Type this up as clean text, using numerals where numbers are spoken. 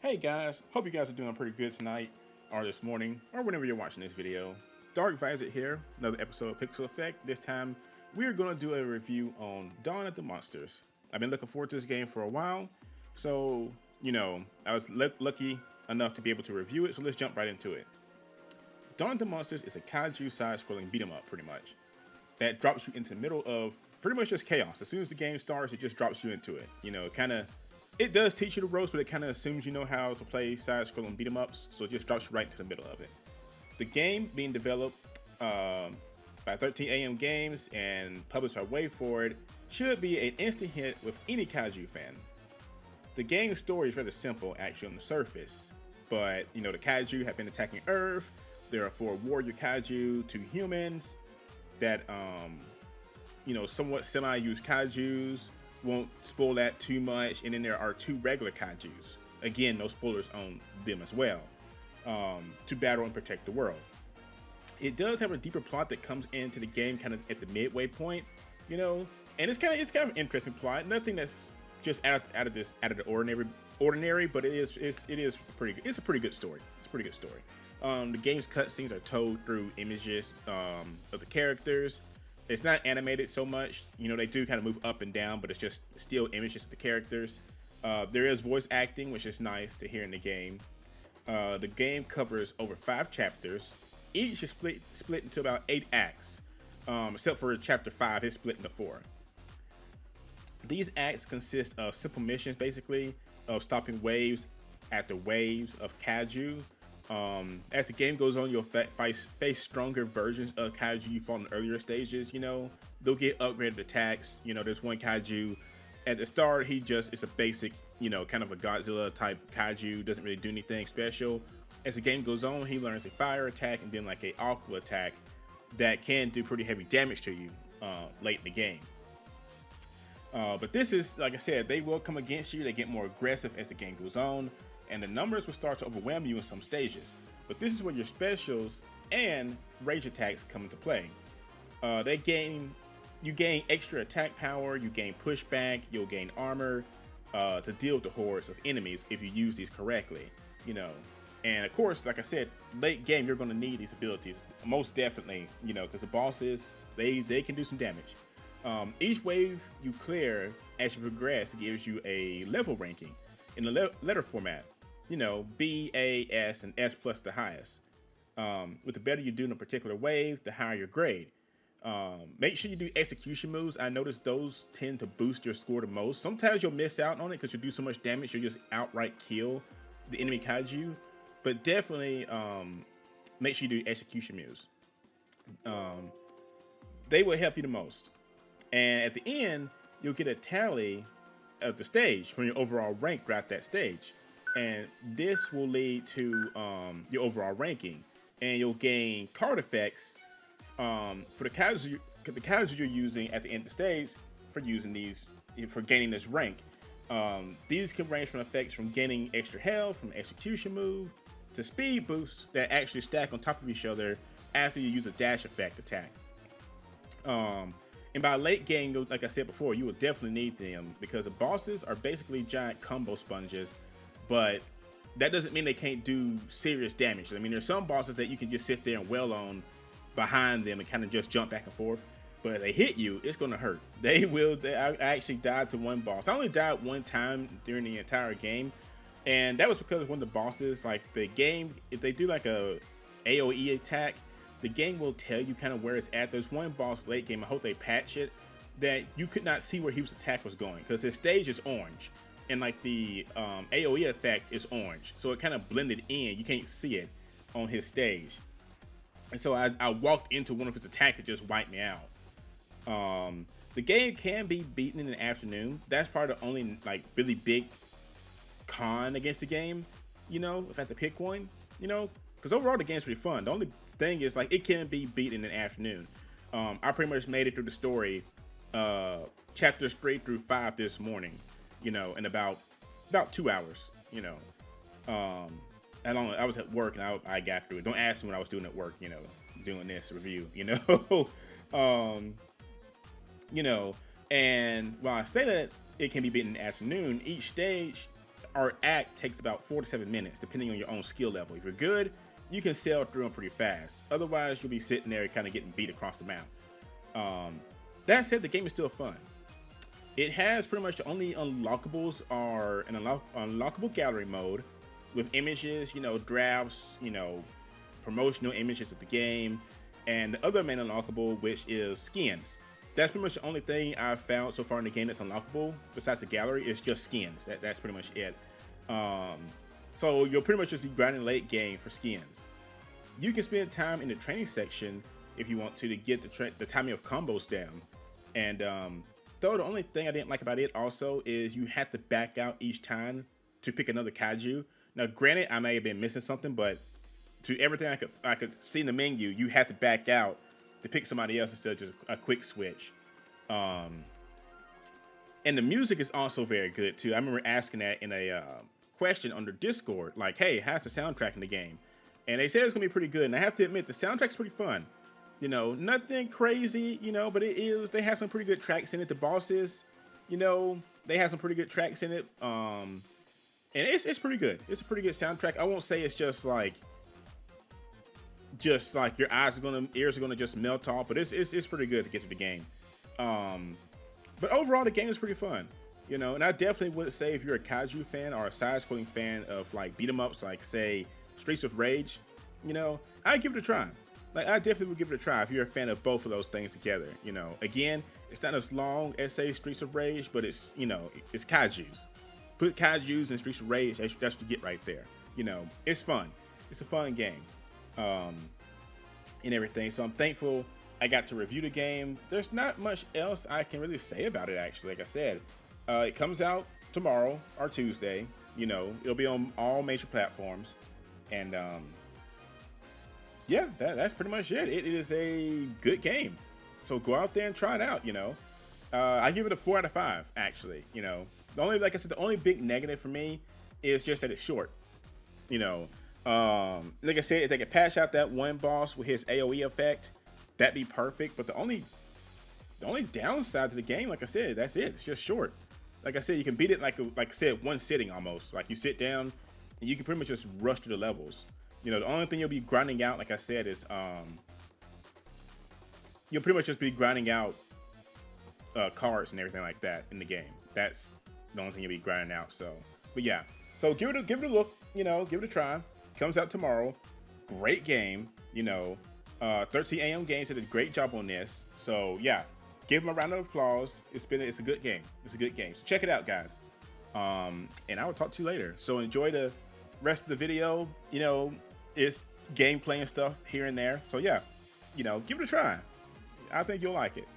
Hey guys, hope you guys are doing pretty good tonight, or this morning, or whenever you're watching this video. Dark Visor here, another episode of Pixel Effect. This time, we're going to do a review on Dawn of the Monsters. I've been looking forward to this game for a while, so, I was lucky enough to be able to review it, so let's jump right into it. Dawn of the Monsters is a kaiju side-scrolling beat-em-up, pretty much, that drops you into the middle of pretty much just chaos. As soon as the game starts, it just drops you into it. It does teach you the ropes, but it kind of assumes you know how to play side-scrolling beat-em-ups, so it just drops you right into the middle of it. The game being developed by 13am Games and published by Wayforward should be an instant hit with any kaiju fan. The game's story is rather simple, actually, on the surface, but the kaiju have been attacking Earth. There are 4 warrior kaiju, 2 humans that somewhat semi-used kaijus. Won't spoil that too much, and then there are 2 regular kaijus. Again, no spoilers on them as well. To battle and protect the world. It does have a deeper plot that comes into the game kind of at the midway point, and it's kind of an interesting plot. Nothing that's just out of the ordinary, but it is pretty good. It's a pretty good story. The game's cutscenes are told through images of the characters. It's not animated so much, they do kind of move up and down, but it's just still images of the characters. There is voice acting, which is nice to hear in the game. The game covers over 5 chapters. Each is split into about 8 acts, except for chapter 5, it's split into 4. These acts consist of simple missions, basically, of stopping waves after waves of kaiju. As the game goes on, you'll face stronger versions of kaiju you fought in earlier stages. They'll get upgraded attacks. There's one kaiju at the start. He just is a basic, kind of a Godzilla type kaiju. Doesn't really do anything special. As the game goes on, he learns a fire attack and then like a aqua attack that can do pretty heavy damage to you late in the game. But this is, like I said, they will come against you. They get more aggressive as the game goes on, and the numbers will start to overwhelm you in some stages. But this is where your specials and rage attacks come into play. You gain extra attack power, you gain pushback, you'll gain armor to deal with the hordes of enemies if you use these correctly. And of course, like I said, late game you're going to need these abilities most definitely. Because the bosses they can do some damage. Each wave you clear as you progress gives you a level ranking in the letter format. B, A, S, and S plus the highest. With the better you do in a particular wave, the higher your grade. Make sure you do execution moves. I noticed those tend to boost your score the most. Sometimes you'll miss out on it because you do so much damage, you'll just outright kill the enemy kaiju. But definitely make sure you do execution moves. They will help you the most. And at the end, you'll get a tally of the stage from your overall rank throughout that stage. And this will lead to your overall ranking. And you'll gain card effects for the kaiju you're using at the end of the stage for gaining this rank. These can range from effects from gaining extra health from an execution move to speed boosts that actually stack on top of each other after you use a dash effect attack. And by late game, like I said before, you will definitely need them because the bosses are basically giant combo sponges, but that doesn't mean they can't do serious damage. I mean, there's some bosses that you can just sit there and wail on behind them and kind of just jump back and forth, but if they hit you, it's going to hurt. I actually died to one boss. I only died one time during the entire game, and that was because one of the bosses, like the game, if they do like a AoE attack, the game will tell you kind of where it's at. There's one boss late game, I hope they patch it, that you could not see where his attack was going because his stage is orange. And like the AoE effect is orange. So it kind of blended in. You can't see it on his stage. And so I walked into one of his attacks that just wiped me out. The game can be beaten in an afternoon. That's probably the only like really big con against the game, if I had to pick one, because overall the game's pretty fun. The only thing is like it can be beat in an afternoon. I pretty much made it through the story chapters 3 through 5 this morning, in about 2 hours. I was at work and I got through it. Don't ask me when I was doing at work, doing this review, and while I say that it can be beaten in the afternoon, each stage our act takes about 4 to 7 minutes, depending on your own skill level. If you're good, you can sail through them pretty fast. Otherwise, you'll be sitting there kind of getting beat across the map. That said, the game is still fun. It has pretty much the only unlockables are an unlockable gallery mode with images, you know, drafts, you know, promotional images of the game, and the other main unlockable, which is skins. That's pretty much the only thing I've found so far in the game that's unlockable besides the gallery. It's just skins. That's pretty much it. So you'll pretty much just be grinding late game for skins. You can spend time in the training section if you want to get the timing of combos down. And though the only thing I didn't like about it also is you have to back out each time to pick another kaiju. Now, granted, I may have been missing something, but to everything I could see in the menu, you had to back out to pick somebody else instead of just a quick switch. And the music is also very good too. I remember asking that in a question under Discord, like, hey, how's the soundtrack in the game? And they said it's gonna be pretty good. And I have to admit, the soundtrack's pretty fun. You know, nothing crazy, you know, but it is. They have some pretty good tracks in it. The bosses, you know, they have some pretty good tracks in it. And it's pretty good. It's a pretty good soundtrack. I won't say it's just like your ears are gonna just melt off, but it's pretty good to get through the game. But overall, the game is pretty fun, you know. And I definitely would say if you're a Kaiju fan or a side-scrolling fan of like beat 'em ups, like say Streets of Rage, you know, I'd give it a try. Like, I definitely would give it a try if you're a fan of both of those things together. You know, again, it's not as long as say Streets of Rage, but it's, you know, it's Kaijus. Put Kaijus in Streets of Rage, that's what you get right there. You know, it's fun. It's a fun game, and everything. So I'm thankful I got to review the game. There's not much else I can really say about it, actually. Like I said, it comes out tomorrow or Tuesday. You know, it'll be on all major platforms, and yeah, that's pretty much it. It is a good game, so go out there and try it out. You know, I give it a 4 out of 5. Actually, you know, like I said, the only big negative for me is just that it's short. You know, like I said, if they could patch out that one boss with his AOE effect, that'd be perfect. But the only downside to the game, like I said, that's it. It's just short. Like I said, you can beat it like I said, one sitting almost. Like you sit down and you can pretty much just rush through the levels. You know, the only thing you'll be grinding out, like I said, is you'll pretty much just be grinding out cards and everything like that in the game. That's the only thing you'll be grinding out. So, but yeah, so give it a look. You know, give it a try. Comes out tomorrow. Great game. You know, 13 AM Games did a great job on this. So yeah, give them a round of applause. It's a good game. It's a good game. So check it out, guys. And I will talk to you later. So enjoy the rest of the video. You know, it's gameplay and stuff here and there. So yeah, you know, give it a try. I think you'll like it.